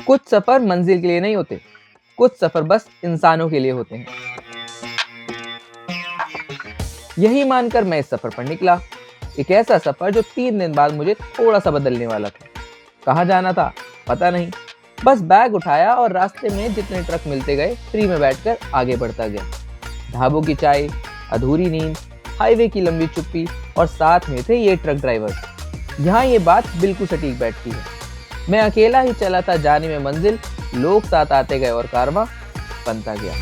कुछ सफर मंजिल के लिए नहीं होते, कुछ सफर बस इंसानों के लिए होते हैं। यही मानकर मैं इस सफर पर निकला, एक ऐसा सफर जो 3 दिन बाद मुझे थोड़ा सा बदलने वाला था। कहाँ जाना था पता नहीं, बस बैग उठाया और रास्ते में जितने ट्रक मिलते गए फ्री में बैठकर आगे बढ़ता गया। ढाबों की चाय, अधूरी नींद, हाईवे की लंबी चुप्पी और साथ में थे ये ट्रक ड्राइवर। यहाँ ये बात बिल्कुल सटीक बैठती है। मैं अकेला ही चला था जाने में मंजिल, लोग साथ आते गए और कारवां बनता गया।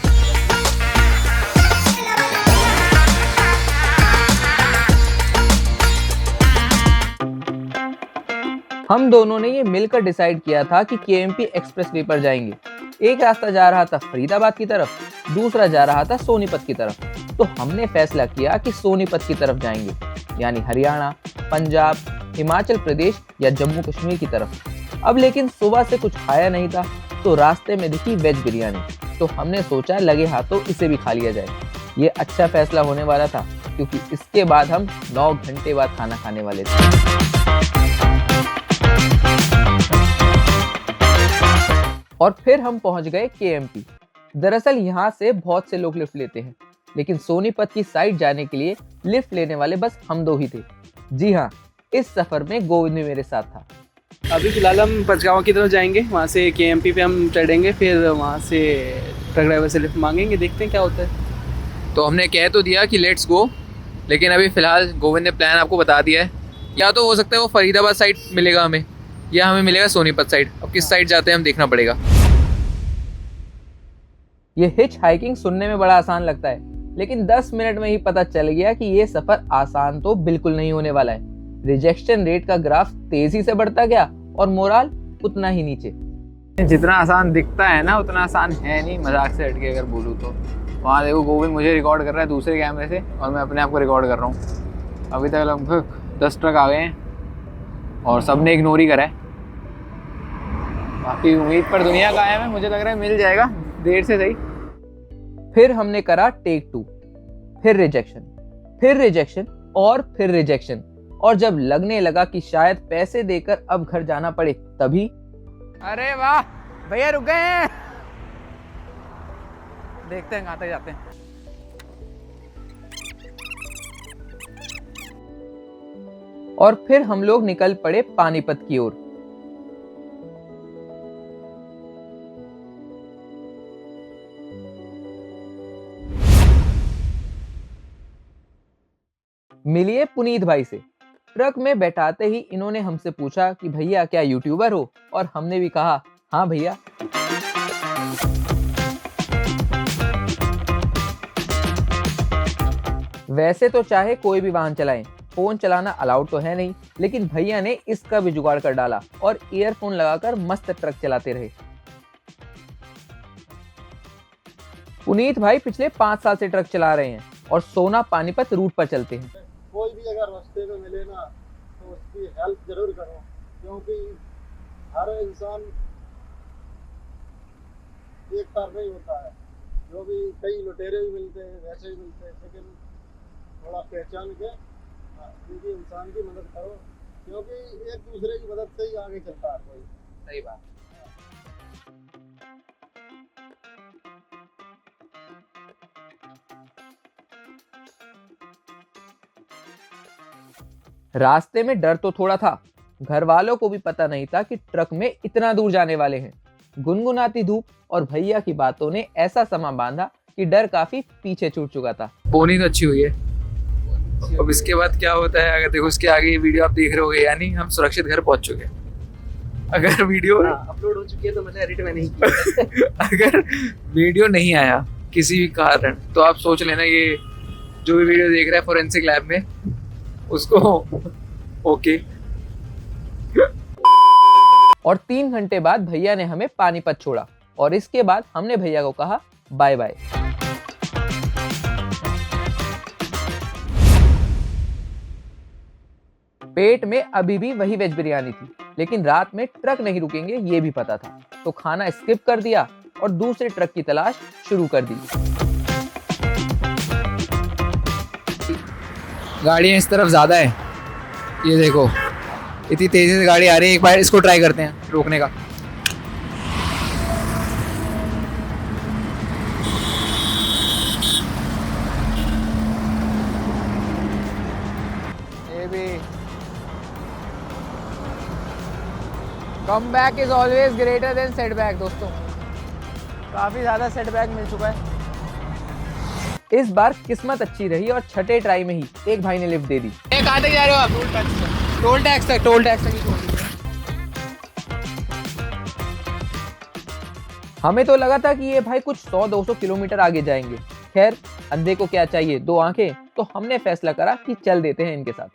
हम दोनों ने ये मिलकर डिसाइड किया था कि केएमपी एक्सप्रेसवे पर जाएंगे। एक रास्ता जा रहा था फरीदाबाद की तरफ, दूसरा जा रहा था सोनीपत की तरफ। तो हमने फैसला किया कि सोनीपत की तरफ जाएंगे, यानी हरियाणा, पंजाब, हिमाचल प्रदेश या जम्मू कश्मीर की तरफ। अब लेकिन सुबह से कुछ खाया नहीं था, तो रास्ते में दिखी वेज बिरयानी। तो हमने सोचा लगे हाथों इसे भी खा लिया जाए। ये अच्छा फैसला होने वाला था, क्योंकि इसके बाद हम 9 घंटे बाद खाना खाने वाले थे। और फिर हम पहुंच गए केएमपी। दरअसल यहाँ से बहुत से लोग लिफ्ट लेते हैं, लेकिन सोनीपत की साइड जाने के लिए लिफ्ट लेने वाले बस हम 2 ही थे। जी हाँ, इस सफर में गोविंद भी मेरे साथ था। अभी फिलहाल हम पचगांव की तरफ जाएंगे, वहाँ से केएमपी पे हम चढ़ेंगे, फिर वहाँ से ट्रक ड्राइवर से लिफ्ट मांगेंगे, देखते हैं क्या होता है। तो हमने कह तो दिया कि लेट्स गो, लेकिन अभी फ़िलहाल गोविंद ने प्लान आपको बता दिया है। या तो हो सकता है वो फरीदाबाद साइड मिलेगा हमें, या हमें मिलेगा सोनीपत साइड। अब किस साइड जाते हैं हम देखना पड़ेगा। ये हिच हाइकिंग सुनने में बड़ा आसान लगता है, लेकिन 10 मिनट में ही पता चल गया कि ये सफर आसान तो बिल्कुल नहीं होने वाला है। रिजेक्शन रेट का ग्राफ तेजी से बढ़ता गया और मोराल उतना ही नीचे। जितना आसान दिखता है ना उतना आसान है नहीं, मजाक से हटके अगर बोलूँ तो। वहाँ देखो गोविंद मुझे रिकॉर्ड कर रहा है दूसरे कैमरे से, और मैं अपने आप को रिकॉर्ड कर रहा हूँ। अभी तक लगभग 10 ट्रक आ गए हैं और सब ने इग्नोर ही करा है। बाकी उम्मीद पर दुनिया कायम है, मुझे लग रहा है मिल जाएगा, देर से सही। फिर हमने करा टेक 2, फिर रिजेक्शन और फिर रिजेक्शन। और जब लगने लगा कि शायद पैसे देकर अब घर जाना पड़े, तभी अरे वाह भैया रुक गए हैं, देखते हैं कहाँ तक जाते हैं। और फिर हम लोग निकल पड़े पानीपत की ओर। मिलिए पुनीत भाई से। ट्रक में बैठाते ही इन्होंने हमसे पूछा कि भैया क्या यूट्यूबर हो, और हमने भी कहा हाँ भैया। वैसे तो चाहे कोई भी वाहन चलाएं, फोन चलाना अलाउड तो है नहीं, लेकिन भैया ने इसका भी जुगाड़ कर डाला और ईयरफोन लगाकर मस्त ट्रक चलाते रहे। पुनीत भाई पिछले 5 साल से ट्रक चला रहे हैं और सोना पानीपत रूट पर चलते हैं। कोई भी अगर रास्ते में मिले ना तो उसकी हेल्प जरूर करो, क्योंकि हर इंसान एक बार नहीं होता है। जो भी कई लुटेरे भी मिलते हैं, वैसे ही मिलते हैं, लेकिन थोड़ा पहचान के किसी इंसान की मदद करो, क्योंकि एक दूसरे की मदद से ही आगे चलता है कोई। सही बात। रास्ते में डर तो थोड़ा था, घर वालों को भी पता नहीं था कि ट्रक में इतना दूर जाने वाले हैं। गुनगुनाती धूप और भैया की बातों ने ऐसा समा बांधा कि डर काफी पीछे छूट चुका था। बोनी तो अच्छी हुई है। अब इसके बाद क्या होता है, अगर देखो इसके आगे ये वीडियो आप देख रहे होगे, यानी हम सुरक्षित घर पहुंच चुके हैं। अगर वीडियो अपलोड हो चुकी है तो मैंने एडिट में नहीं किया। अगर वीडियो नहीं आया किसी भी कारण, तो आप सोच लेना ये जो भी वीडियो देख रहा है फोरेंसिक लैब में, उसको ओके। और 3 घंटे बाद भैया ने हमें पानीपत छोड़ा और इसके बाद हमने भैया को कहा बाय बाय। पेट में अभी भी वही वेज बिरयानी थी, लेकिन रात में ट्रक नहीं रुकेंगे ये भी पता था, तो खाना स्किप कर दिया और दूसरे ट्रक की तलाश शुरू कर दी। गाड़ियाँ इस तरफ ज़्यादा है, ये देखो इतनी तेज़ी से गाड़ी आ रही है। एक बार इसको ट्राई करते हैं रोकने का। Comeback is always greater than setback दोस्तों। काफ़ी ज़्यादा सेटबैक मिल चुका है। इस बार किस्मत अच्छी रही और छठे ट्राई में ही एक भाई ने लिफ्ट दे दी। कहाँ तक जा रहे हो आप? टोल टैक्स तक ही छोड़ दीजिए। हमें तो लगा था कि ये भाई कुछ 100-200 किलोमीटर आगे जाएंगे। खैर, अंधे को क्या चाहिए, 2 आंखें, तो हमने फैसला करा कि चल देते हैं इनके साथ।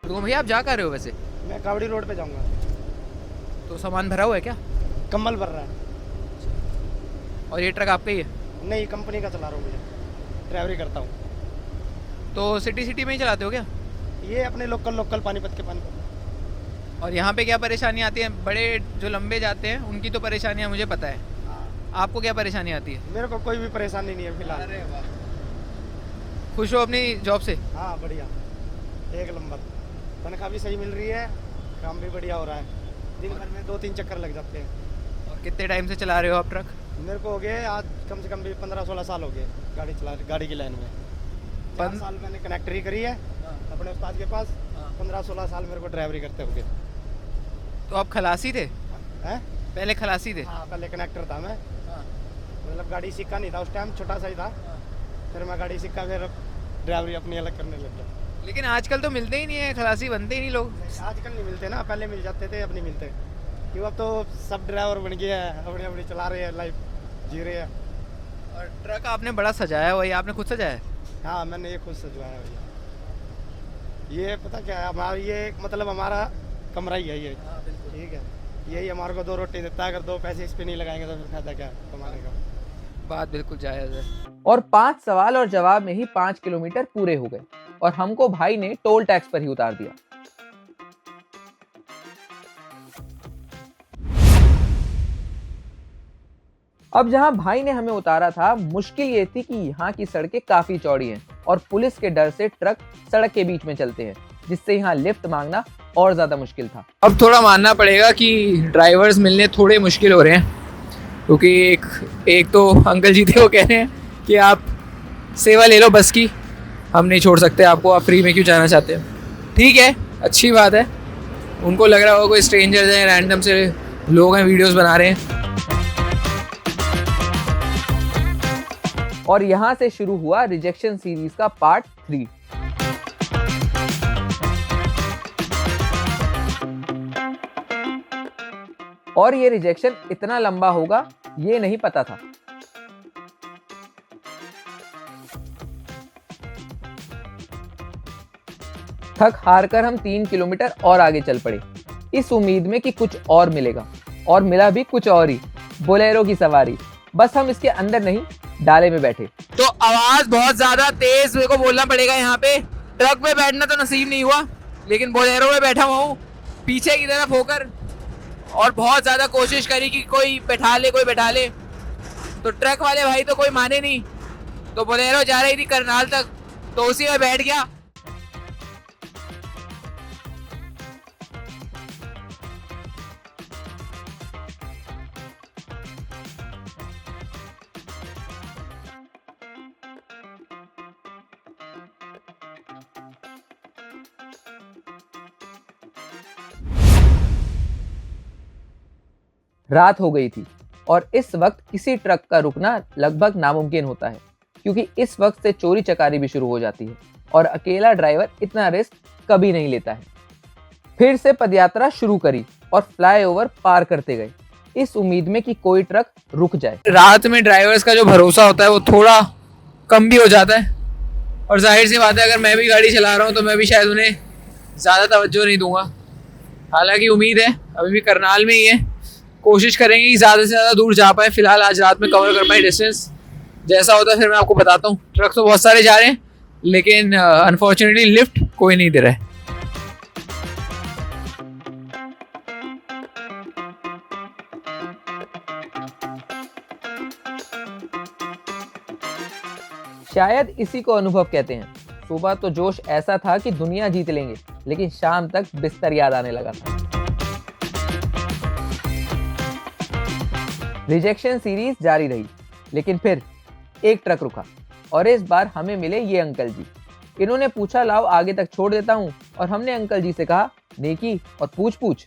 तो भैया आप जा कर रहे हो वैसे? मैं कावड़ी रोड पे जाऊंगा। तो सामान भरा हुआ है क्या? कम्बल भर रहा है। और ये ट्रक आपका ही है? नहीं, कंपनी का चला रहा हूँ, मुझे ड्राइवरी करता हूँ। तो सिटी में ही चलाते हो क्या? ये अपने लोकल पानीपत के पानीपत। और यहाँ पे क्या परेशानी आती है? बड़े जो लंबे जाते हैं उनकी तो परेशानियाँ मुझे पता है, आपको क्या परेशानी आती है? मेरे को कोई भी परेशानी नहीं है फिलहाल। खुश हो अपनी जॉब से? हाँ, बढ़िया, एक नंबर। तनख्वाह भी सही मिल रही है, काम भी बढ़िया हो रहा है। दिन भर में 2-3 चक्कर लग जाते हैं। और कितने टाइम से चला रहे हो आप ट्रक? मेरे को हो गए आज कम से कम भी 15-16 साल हो गए गाड़ी की लाइन में। 5 साल मैंने कनेक्टरी करी है अपने उस्ताद के पास। 15-16 साल मेरे को ड्राइवरी करते हो गए। तो आप खलासी थे? हैं? पहले खलासी थे? हाँ, पहले कनेक्टर था मैं। मतलब गाड़ी सीखा नहीं था उस टाइम, छोटा सा ही था। फिर मैं गाड़ी सीखा, फिर ड्राइवरी अपनी अलग करने लग गया। लेकिन आजकल तो मिलते ही नहीं है, खलासी बनते ही नहीं लोग। आजकल नहीं मिलते ना, पहले मिल जाते थे, अब नहीं मिलते। क्यों, अब तो सब ड्राइवर बन गए हैं, अपनी चला रहे हैं, लाइफ जी रहे हैं। और ट्रक आपने बड़ा सजाया हुआ है, आपने खुद सजाया है? हाँ, मैंने ये खुद सजवाया भैया। ये पता क्या है, हमारा ये मतलब हमारा कमरा ही है ये। ठीक है, यही हमारे को 2 रोटी देता है। अगर 2 पैसे इस पे नहीं लगाएंगे तो फिर फायदा क्या कमाने का। बात बिल्कुल जायज़ है। और 5 सवाल और जवाब में ही 5 किलोमीटर पूरे हो गए और हमको भाई ने टोल टैक्स पर ही उतार दिया। अब जहां भाई ने हमें उतारा था, मुश्किल ये थी कि यहाँ की सड़कें काफी चौड़ी हैं और पुलिस के डर से ट्रक सड़क के बीच में चलते हैं, जिससे यहाँ लिफ्ट मांगना और ज्यादा मुश्किल था। अब थोड़ा मानना पड़ेगा कि ड्राइवर्स मिलने थोड़े मुश्किल हो रहे हैं, क्योंकि एक तो अंकल जी थे, वो कह रहे हैं कि आप सेवा ले लो बस की, हम नहीं छोड़ सकते आपको, आप फ्री में क्यों जाना चाहते हैं। ठीक है, अच्छी बात है। उनको लग रहा होगा कोई स्ट्रेंजर्स हैं, रैंडम से लोग हैं, वीडियोस बना रहे हैं। और यहाँ से शुरू हुआ रिजेक्शन सीरीज का पार्ट 3। और ये रिजेक्शन इतना लंबा होगा ये नहीं पता था। थक हार कर हम 3 किलोमीटर और आगे चल पड़े, इस उम्मीद में कि कुछ और मिलेगा, और मिला भी कुछ और ही, बोलेरो की सवारी। बस हम इसके अंदर नहीं, डाले में बैठे। तो आवाज बहुत ज्यादा तेज मेरे को बोलना पड़ेगा यहाँ पे। ट्रक में बैठना तो नसीब नहीं हुआ, लेकिन बोलेरो में बैठा हुआ हूँ पीछे की तरफ होकर, और बहुत ज्यादा कोशिश करी कि कोई बैठा ले। तो ट्रक वाले भाई तो कोई माने नहीं, तो बोलेरो जा रही थी करनाल तक, तो उसी में बैठ गया। रात हो गई थी और इस वक्त किसी ट्रक का रुकना लगभग नामुमकिन होता है, क्योंकि इस वक्त से चोरी चकारी भी शुरू हो जाती है और अकेला ड्राइवर इतना रिस्क कभी नहीं लेता है। फिर से पदयात्रा शुरू करी और फ्लाईओवर पार करते गए, इस उम्मीद में कि कोई ट्रक रुक जाए। रात में ड्राइवर्स का जो भरोसा होता है वो थोड़ा कम भी हो जाता है, और जाहिर सी बात है अगर मैं भी गाड़ी चला रहा हूँ तो मैं भी शायद उन्हें ज़्यादा तवज्जो नहीं दूंगा। हालांकि उम्मीद है अभी भी करनाल में ही है, कोशिश करेंगे कि ज़्यादा से ज़्यादा दूर जा पाए। फिलहाल आज रात में कवर कर पाए डिस्टेंस, जैसा होता है फिर मैं आपको बताता हूँ। ट्रक तो बहुत सारे जा रहे हैं, लेकिन अनफॉर्चुनेटली लिफ्ट कोई नहीं दे रहा है। शायद इसी को अनुभव कहते हैं। सुबह तो जोश ऐसा था कि दुनिया जीत लेंगे, लेकिन शाम तक बिस्तर याद आने लगा था। रिजेक्शन सीरीज जारी रही, लेकिन फिर एक ट्रक रुका और इस बार हमें मिले ये अंकल जी। इन्होंने पूछा लाओ आगे तक छोड़ देता हूँ, और हमने अंकल जी से कहा नेकी और पूछ।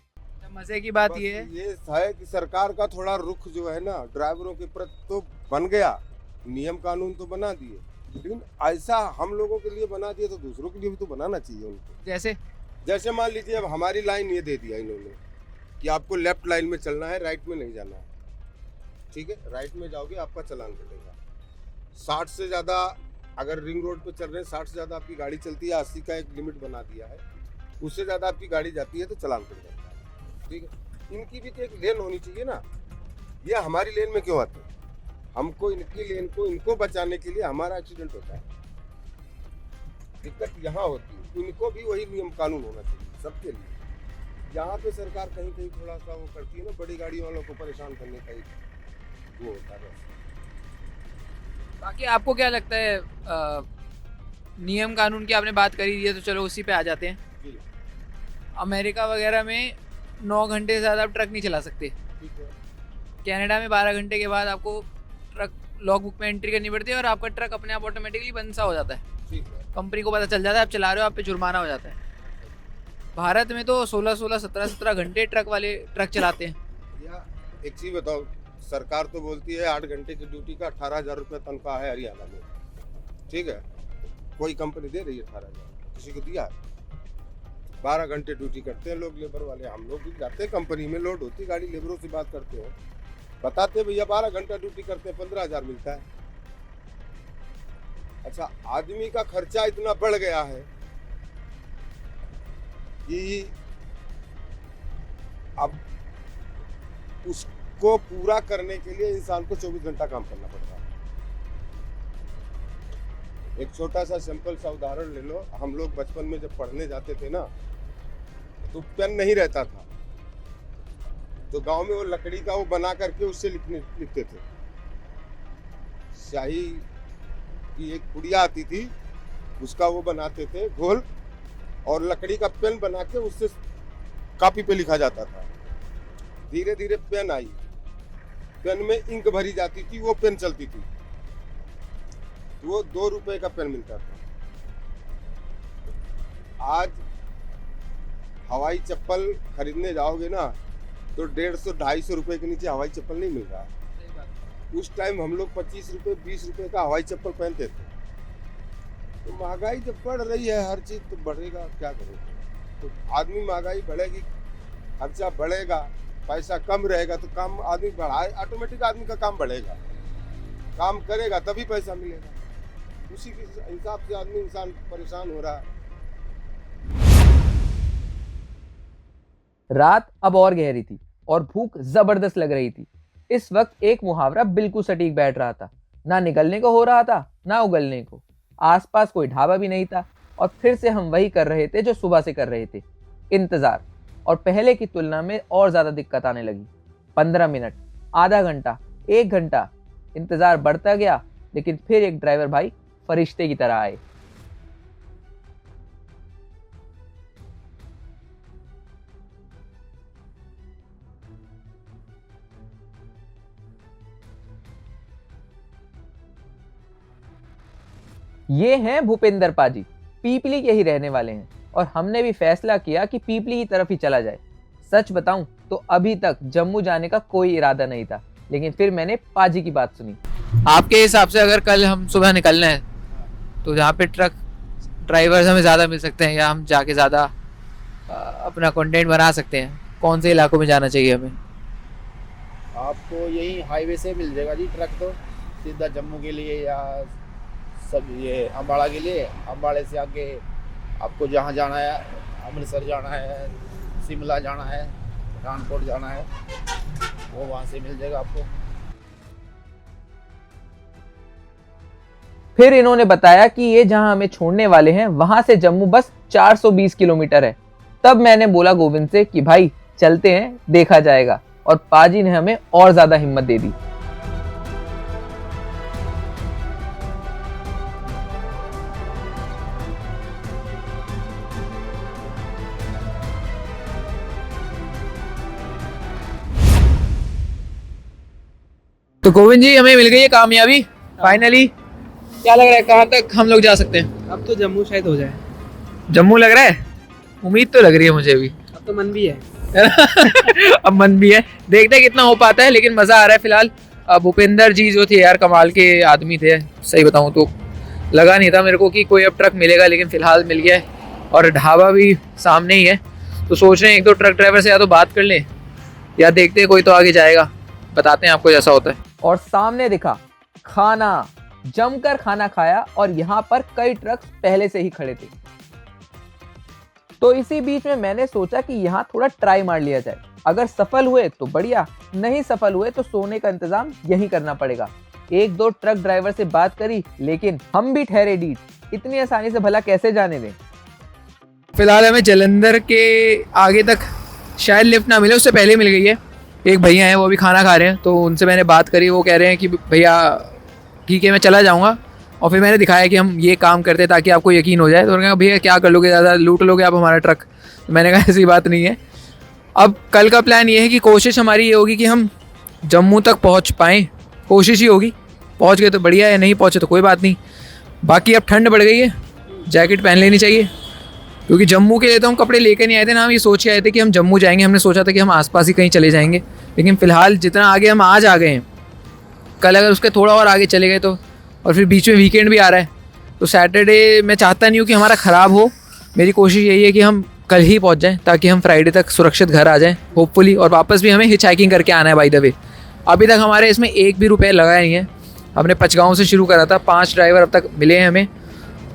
मजे की बात बस ये है ये है कि सरकार का थोड़ा रुख जो है ना ड्राइवरों के प्रति तो बन गया, नियम कानून तो बना दिए, लेकिन ऐसा हम लोगों के लिए बना दिए तो दूसरों के लिए भी तो बनाना चाहिए उनको। जैसे जैसे मान लीजिए अब हमारी लाइन ये दे दिया इन्होंने कि आपको लेफ्ट लाइन में चलना है, राइट में नहीं जाना है, ठीक है, राइट में जाओगे आपका चालान कटेगा। 60 से ज़्यादा अगर रिंग रोड पे चल रहे हैं, 60 से ज़्यादा आपकी गाड़ी चलती है, 80 का एक लिमिट बना दिया है, उससे ज़्यादा आपकी गाड़ी जाती है तो चालान कट जाता है, ठीक है। इनकी भी तो एक लेन होनी चाहिए ना, ये हमारी लेन में क्यों आते हैं? हमको इनकी लेन को इनको बचाने के लिए हमारा एक्सीडेंट होता है, दिक्कत यहाँ होती है। इनको भी वही नियम कानून होना चाहिए सबके लिए। यहाँ पे सरकार कहीं कहीं थोड़ा सा वो करती है ना, बड़ी गाड़ी वालों को परेशान करने का एक वो होता है बस। बाकी आपको क्या लगता है नियम कानून की आपने बात करी है तो चलो उसी पे आ जाते हैं। जी, अमेरिका वगैरह में 9 घंटे से ज़्यादा आप ट्रक नहीं चला सकते। ठीक है। कनाडा में 12 घंटे के बाद आपको ट्रक लॉग बुक में एंट्री करनी पड़ती है और आपका ट्रक अपने आप ऑटोमेटिकली बंद सा हो जाता है। ठीक है। कंपनी को पता चल जाता है आप चला रहे हो, आप पे जुर्माना हो जाता है। भारत में तो 16-16, 17-17 घंटे ट्रक वाले ट्रक चलाते हैं। या एक चीज बताओ, सरकार तो बोलती है 8 घंटे की ड्यूटी का 18,000 रुपये तनख्वाह है हरियाणा में, ठीक है, कोई कंपनी दे रही है 18,000? किसी को दिया है? 12 घंटे ड्यूटी करते हैं लोग, लेबर वाले। हम लोग भी जाते हैं कंपनी में, लोड होती गाड़ी, लेबरों से बात करते हैं, बताते भैया 12 घंटा ड्यूटी करते हैं 15,000 मिलता है। अच्छा, आदमी का खर्चा इतना बढ़ गया है कि अब उसको पूरा करने के लिए इंसान को 24 घंटा काम करना पड़ता है। एक छोटा सा सिंपल सा उदाहरण ले लो, हम लोग बचपन में जब पढ़ने जाते थे ना तो पेन नहीं रहता था, तो गांव में वो लकड़ी का वो बना करके उससे लिखते थे। स्याही की एक पुड़िया आती थी, उसका वो बनाते थे घोल, और लकड़ी का पेन बना के उससे कॉपी पे लिखा जाता था। धीरे धीरे पेन आई, पेन में इंक भरी जाती थी, वो पेन चलती थी, वो 2 रुपए का पेन मिलता था। आज हवाई चप्पल खरीदने जाओगे ना तो 150-250 रुपए के नीचे हवाई चप्पल नहीं मिल रहा है। उस टाइम हम लोग 25 रुपए 20 रुपए का हवाई चप्पल पहनते थे। तो महंगाई जब बढ़ रही है, हर चीज तो बढ़ेगा, क्या करेगा? तो आदमी, महंगाई बढ़ेगी, खर्चा बढ़ेगा, पैसा कम रहेगा तो काम आदमी बढ़ाए, ऑटोमेटिक आदमी का काम बढ़ेगा, काम करेगा तभी पैसा मिलेगा। उसी के हिसाब से आदमी इंसान परेशान हो रहा है। रात अब और गहरी थी और भूख जबरदस्त लग रही थी। इस वक्त एक मुहावरा बिल्कुल सटीक बैठ रहा था, ना निकलने को हो रहा था ना उगलने को। आसपास कोई ढाबा भी नहीं था और फिर से हम वही कर रहे थे जो सुबह से कर रहे थे, इंतजार। और पहले की तुलना में और ज्यादा दिक्कत आने लगी। 15 मिनट, आधा घंटा, 1 घंटा इंतजार बढ़ता गया, लेकिन फिर एक ड्राइवर भाई फरिश्ते की तरह आए। ये हैं भूपेंद्र पाजी, पीपली के ही रहने वाले हैं और हमने भी फैसला किया कि पीपली की तरफ ही चला जाए। सच बताऊं तो अभी तक जम्मू जाने का कोई इरादा नहीं था, लेकिन फिर मैंने पाजी की बात सुनी। आपके हिसाब से अगर कल हम सुबह निकलना है तो जहाँ पे ट्रक ड्राइवर्स हमें ज़्यादा मिल सकते हैं या हम जाके ज़्यादा अपना कंटेंट बना सकते हैं, कौन से इलाकों में जाना चाहिए हमें? आपको यही हाईवे से मिल जाएगा जी ट्रक, तो सीधा जम्मू के लिए या सब ये अम्बाड़ा के लिए। अम्बाड़े से आगे आपको जहाँ जाना है, अमृतसर जाना है, शिमला जाना है, पठानकोट जाना है, वो वहाँ से मिल जाएगा आपको। फिर इन्होंने बताया कि ये जहां हमें छोड़ने वाले हैं वहां से जम्मू बस 420 किलोमीटर है। तब मैंने बोला गोविंद से कि भाई चलते हैं, देखा जाएगा, और पाजी ने हमें और ज्यादा हिम्मत दे दी। तो गोविंद जी, हमें मिल गई है कामयाबी फाइनली। क्या लग रहा है, कहाँ तक हम लोग जा सकते हैं? अब तो जम्मू शायद हो जाए। जम्मू लग रहा है, उम्मीद तो लग रही है मुझे भी। अब तो मन भी है। अब मन भी है, देखते हैं कितना हो पाता है, लेकिन मज़ा आ रहा है फिलहाल। अब भूपेंद्र जी जो थे यार कमाल के आदमी थे, सही बताऊं तो लगा नहीं था मेरे को कि कोई अब ट्रक मिलेगा, लेकिन फिलहाल मिल गया है और ढाबा भी सामने ही है। तो सोच रहे हैं एक दो ट्रक ड्राइवर से या तो बात कर लें या देखते हैं कोई तो आगे जाएगा, बताते हैं आपको जैसा होता है। और सामने दिखा खाना, जमकर खाना खाया और यहाँ पर कई ट्रक पहले से ही खड़े थे। तो इसी बीच में मैंने सोचा कि यहाँ थोड़ा ट्राई मार लिया जाए, अगर सफल हुए तो बढ़िया, नहीं सफल हुए तो सोने का इंतजाम यहीं करना पड़ेगा। एक दो ट्रक ड्राइवर से बात करी, लेकिन हम भी ठहरे डीठ, इतनी आसानी से भला कैसे जाने दें। फिलहाल हमें जलंधर के आगे तक शायद लिफ्ट ना मिले, उससे पहले मिल गई है। एक भैया हैं वो भी खाना खा रहे हैं, तो उनसे मैंने बात करी, वो कह रहे हैं कि भैया ठीक है मैं चला जाऊँगा। और फिर मैंने दिखाया कि हम ये काम करते हैं ताकि आपको यकीन हो जाए। तो उन्होंने कहा भैया क्या कर लोगे, ज़्यादा लूट लोगे आप हमारा ट्रक। तो मैंने कहा ऐसी बात नहीं है। अब कल का प्लान ये है कि कोशिश हमारी ये होगी कि हम जम्मू तक पहुंच पाएँ, कोशिश ही होगी। पहुंच गए तो बढ़िया है, नहीं पहुंचे तो कोई बात नहीं। बाकी अब ठंड बढ़ गई है, जैकेट पहन लेनी चाहिए, क्योंकि जम्मू के लिए तो हम कपड़े लेकर नहीं आए थे ना, हम ये सोच के आए थे कि हम जम्मू जाएंगे। हमने सोचा था कि हम आसपास ही कहीं चले जाएंगे, लेकिन फ़िलहाल जितना आगे हम आज आ गए हैं, कल अगर उसके थोड़ा और आगे चले गए तो, और फिर बीच में वीकेंड भी आ रहा है, तो सैटरडे मैं चाहता नहीं हूँ कि हमारा ख़राब हो। मेरी कोशिश यही है कि हम कल ही पहुँच जाएँ ताकि हम फ्राइडे तक सुरक्षित घर आ जाएँ होपफुली। और वापस भी हमें हिच हाइकिंग करके आना है बाय द वे। अभी तक हमारे इसमें एक भी रुपये लगा नहीं है। हमने पचगाँव से शुरू करा था, 5 ड्राइवर अब तक मिले हैं हमें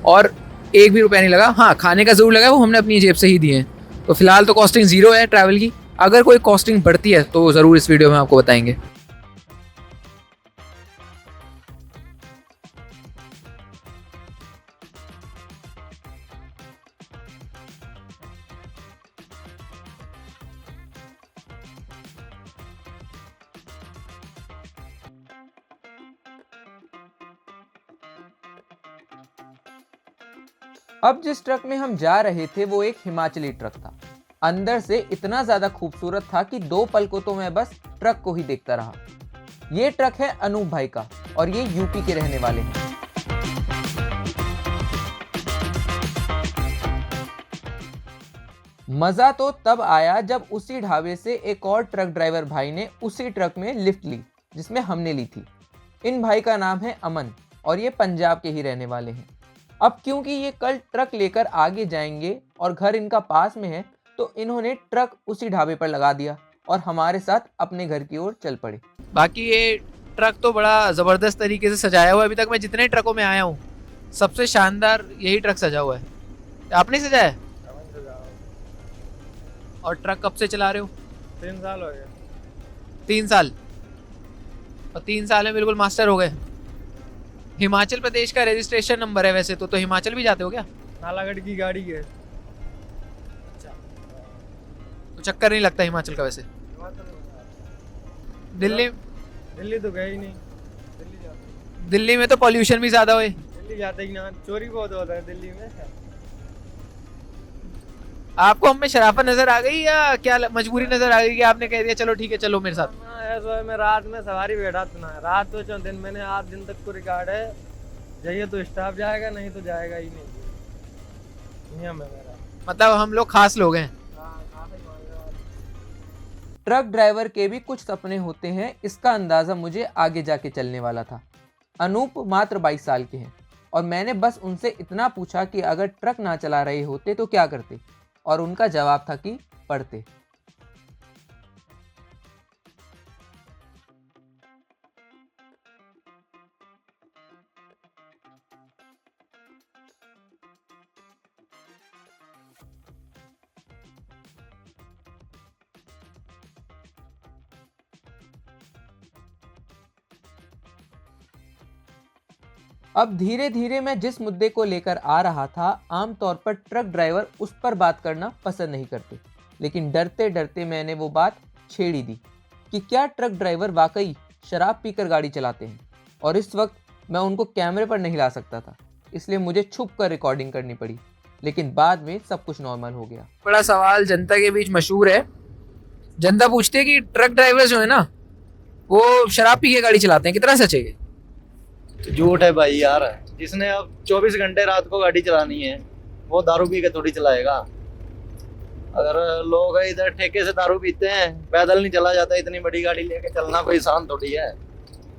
और एक भी रुपया नहीं लगा। हाँ, खाने का ज़रूर लगा, वो हमने अपनी जेब से ही दिए हैं। तो फिलहाल तो कॉस्टिंग ज़ीरो है ट्रैवल की। अगर कोई कॉस्टिंग बढ़ती है तो ज़रूर इस वीडियो में आपको बताएंगे। अब जिस ट्रक में हम जा रहे थे वो एक हिमाचली ट्रक था। अंदर से इतना ज्यादा खूबसूरत था कि 2 पल को तो मैं बस ट्रक को ही देखता रहा। ये ट्रक है अनूप भाई का और ये यूपी के रहने वाले हैं। मजा तो तब आया जब उसी ढाबे से एक और ट्रक ड्राइवर भाई ने उसी ट्रक में लिफ्ट ली जिसमें हमने ली थी। इन भाई का नाम है अमन और ये पंजाब के ही रहने वाले हैं। अब क्योंकि ये कल ट्रक लेकर आगे जाएंगे और घर इनका पास में है, तो इन्होंने ट्रक उसी ढाबे पर लगा दिया और हमारे साथ अपने घर की ओर चल पड़े। बाकी ये ट्रक तो बड़ा ज़बरदस्त तरीके से सजाया हुआ है। अभी तक मैं जितने ट्रकों में आया हूँ सबसे शानदार यही ट्रक सजा हुआ है। आपने सजाया है? और ट्रक कब से चला रहे हो? 3 साल हो गए। 3 साल? और 3 साल में बिल्कुल मास्टर हो गए। हिमाचल प्रदेश का रजिस्ट्रेशन नंबर है वैसे तो हिमाचल भी जाते हो क्या? नालागढ़ की गाड़ी है। तो चक्कर नहीं लगता हिमाचल का वैसे? दिल्ली तो गए ही नहीं। दिल्ली में तो पॉल्यूशन भी ज़्यादा हुए। दिल्ली जाते ही ना, चोरी बहुत होता है दिल्ली में। आपको हम में शराफत नजर आ गई या क्या मजबूरी नजर आ गई कि आपने कह दिया चलो ठीक है चलो मेरे साथ? ऐसा मैं रात में सवारी बैठा था ना, रात तो चल दिन मैंने 8 दिन तक को रिकॉर्ड है। जाइए तो स्टाफ जाएगा, नहीं तो जाएगा ही नहीं। नियम है मेरा। मतलब हम लोग खास लोग हैं। ट्रक ड्राइवर के भी कुछ सपने होते हैं, इसका अंदाजा मुझे आगे जाके चलने वाला था। अनूप मात्र 22 साल के हैं और मैंने बस उनसे इतना पूछा कि अगर ट्रक ना चला रहे होते तो क्या करते, और उनका जवाब था कि पढ़ते। अब धीरे धीरे मैं जिस मुद्दे को लेकर आ रहा था, आमतौर पर ट्रक ड्राइवर उस पर बात करना पसंद नहीं करते, लेकिन डरते डरते मैंने वो बात छेड़ ही दी कि क्या ट्रक ड्राइवर वाकई शराब पीकर गाड़ी चलाते हैं। और इस वक्त मैं उनको कैमरे पर नहीं ला सकता था, इसलिए मुझे छुप कर रिकॉर्डिंग करनी पड़ी, लेकिन बाद में सब कुछ नॉर्मल हो गया। बड़ा सवाल जनता के बीच मशहूर है। जनता पूछती है कि ट्रक ड्राइवर जो है ना वो शराब पी के गाड़ी चलाते हैं, कितना सच है ये? झूठ है भाई यार। जिसने अब 24 घंटे रात को गाड़ी चलानी है वो दारू पी के थोड़ी चलाएगा। अगर लोग इधर ठेके से दारू पीते हैं, पैदल नहीं चला जाता, इतनी बड़ी गाड़ी लेके चलना कोई आसान थोड़ी है।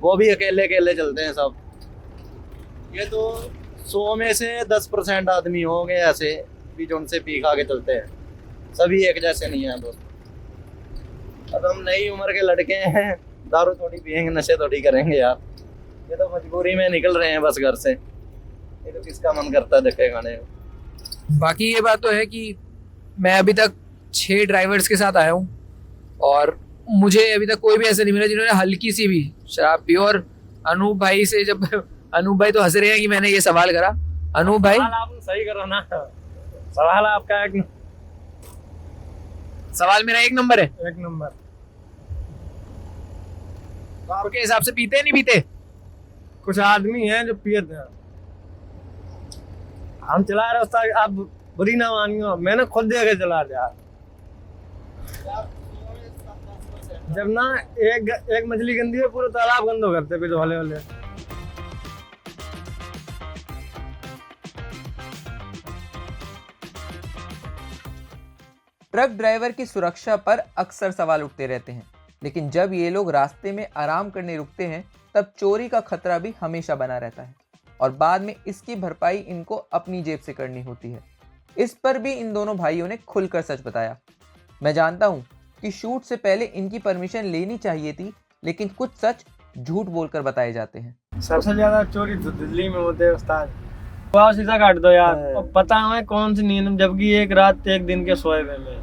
वो भी अकेले अकेले चलते हैं सब। ये तो 100 में से 10% आदमी होंगे ऐसे भी जो उनसे पी खा के चलते हैं, सभी एक जैसे नहीं है दोस्त। अब हम नई उम्र के लड़के हैं, दारू थोड़ी पियेंगे, नशे थोड़ी करेंगे यार। ये तो मजबूरी में निकल रहे हैं बस घर से। ये तो किसका मन करता है धक्के खाने को। बाकी ये बात तो है कि मैं अभी तक 6 ड्राइवर्स के साथ आया हूँ और मुझे अभी तक कोई भी ऐसा नहीं मिला जिन्होंने हल्की सी भी शराब पी। और अनूप भाई से जब अनूप भाई तो हंस रहे हैं कि मैंने ये सवाल करा। अनूप भाई आप सही करो ना, सवाल आपका सवाल मेरा 1 नंबर है। 1 नंबर। आपके हिसाब से पीते नहीं पीते? कुछ आदमी हैं जो पियते हैं। हम चला रहे उस्ताद, आप बुरी ना मानियो, मैंने खुद दे के चला दिया। जब ना एक मछली गंदी है पूरा तालाब गंदो करते पे जो हले वाले। ट्रक ड्राइवर की सुरक्षा पर अक्सर सवाल उठते रहते हैं, लेकिन जब ये लोग रास्ते में आराम करने रुकते हैं तब चोरी का खतरा भी हमेशा बना रहता है और बाद में इसकी भरपाई इनको अपनी जेब से करनी होती है। इस पर भी इन दोनों भाइयों ने खुलकर सच बताया। मैं जानता हूँ कि शूट से पहले इनकी परमिशन लेनी चाहिए थी, लेकिन कुछ सच झूठ बोलकर बताए जाते हैं। सबसे ज्यादा चोरी तो दिल्ली में होते हैं उस्ताद। वाह शीशा काट दो यार, और पता है कौन सी नींद, जबकि एक रात एक दिन के सोए हुए में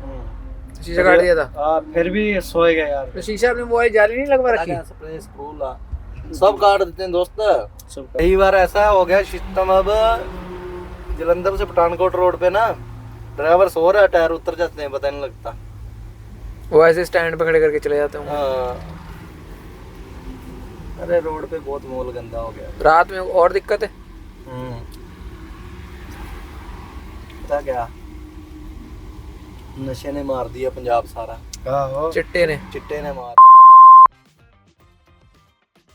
शीशा काट दिया था। फिर भी सोए गए यार। तो शीशा अपने मोबाइल जाली नहीं लगवा रखी? सब काट देते हैं दोस्त। कई बार ऐसा हो गया सिस्टम, अब जलंधर से पठानकोट रोड पे ना ड्राइवर सो रहा है, टायर उतर जाते हैं, पता नहीं लगता। वो ऐसे स्टैंड पे खड़े करके चले जाते हैं। हाँ। अरे रोड पे बहुत माहौल गंदा हो गया। रात में और दिक्कत है। पता क्या, नशे ने मार दिया पंजाब सारा। चिट्टे ने मार।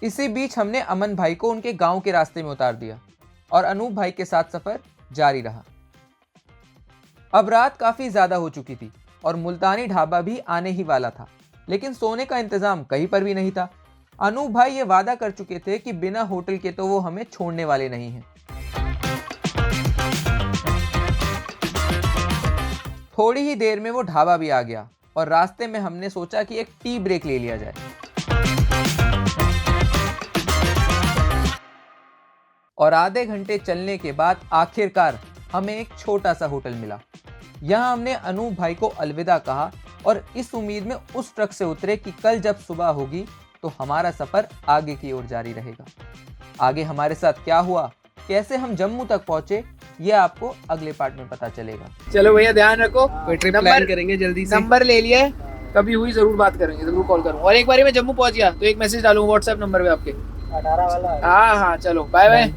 इसी बीच हमने अमन भाई को उनके गांव के रास्ते में उतार दिया और अनूप भाई के साथ सफर जारी रहा। अब रात काफी ज्यादा हो चुकी थी और मुल्तानी ढाबा भी आने ही वाला था, लेकिन सोने का इंतजाम कहीं पर भी नहीं था। अनूप भाई ये वादा कर चुके थे कि बिना होटल के तो वो हमें छोड़ने वाले नहीं हैं। थोड़ी ही देर में वो ढाबा भी आ गया और रास्ते में हमने सोचा कि एक टी ब्रेक ले लिया जाए। और आधे घंटे चलने के बाद आखिरकार हमें एक छोटा सा होटल मिला। यहाँ हमने अनूप भाई को अलविदा कहा और इस उम्मीद में उस ट्रक से उतरे कि कल जब सुबह होगी तो हमारा सफर आगे की ओर जारी रहेगा। आगे हमारे साथ क्या हुआ, कैसे हम जम्मू तक पहुंचे, ये आपको अगले पार्ट में पता चलेगा। चलो भैया ध्यान रखो, कोई ट्रिप प्लान करेंगे जल्दी से। नंबर ले लिया है, कभी हुई जरूर बात करेंगे, जरूर कॉल करूँ। और एक बार मैं जम्मू पहुंच गया तो एक मैसेज डालूंगा व्हाट्सएप नंबर पे आपके। 18 वाला। हाँ चलो बाय बाय।